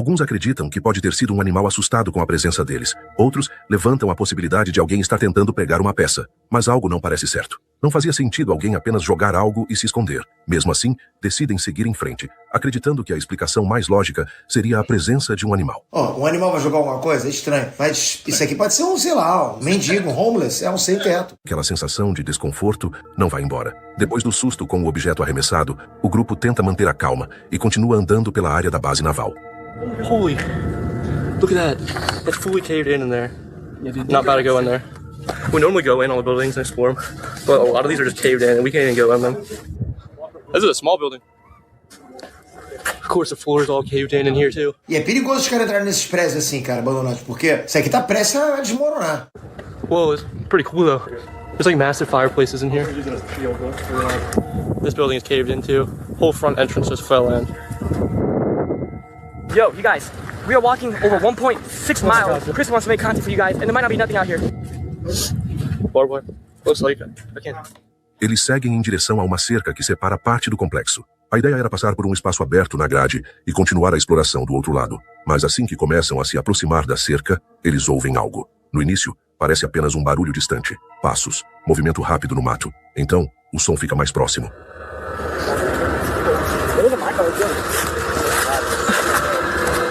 Alguns acreditam que pode ter sido um animal assustado com a presença deles. Outros levantam a possibilidade de alguém estar tentando pegar uma peça. Mas algo não parece certo. Não fazia sentido alguém apenas jogar algo e se esconder. Mesmo assim, decidem seguir em frente, acreditando que a explicação mais lógica seria a presença de um animal. Um animal vai jogar alguma coisa? É estranho. Mas isso aqui pode ser sei lá, um mendigo, um homeless, um sem teto. Aquela sensação de desconforto não vai embora. Depois do susto com o objeto arremessado, o grupo tenta manter a calma e continua andando pela área da base naval. Holy, look at that. It's fully caved in there. Not about to go in there. We normally go in on the buildings and explore them, but a lot of these are just caved in and we can't even go in them. This is a small building. Of course the floor is all caved in here too. E é perigoso os caras entrarem nesses prédios assim, cara, abandonados, porque isso aqui tá prestes a desmoronar. Whoa, it's pretty cool though. There's like massive fireplaces in here. This building is caved in too. Whole front entrance just fell in. Yo, you guys, we are walking over 1.6 miles. Chris wants to make content for you guys, and there might not be nothing out here. Barbed wire. Looks like it. I can't. Eles seguem em direção a uma cerca que separa parte do complexo. A ideia era passar por um espaço aberto na grade e continuar a exploração do outro lado. Mas assim que começam a se aproximar da cerca, eles ouvem algo. No início, parece apenas um barulho distante. Passos, movimento rápido no mato. Então, o som fica mais próximo.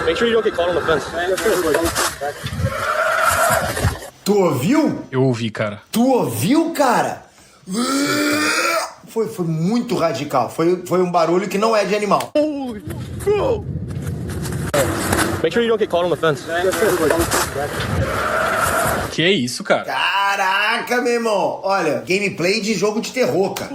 Make sure you don't get caught on the fence. Tu ouviu? Eu ouvi, cara. Tu ouviu, cara? Foi muito radical. Foi um barulho que não é de animal. Make sure you don't get caught on the fence. Que é isso, cara? Caraca, meu irmão. Olha, gameplay de jogo de terror, cara.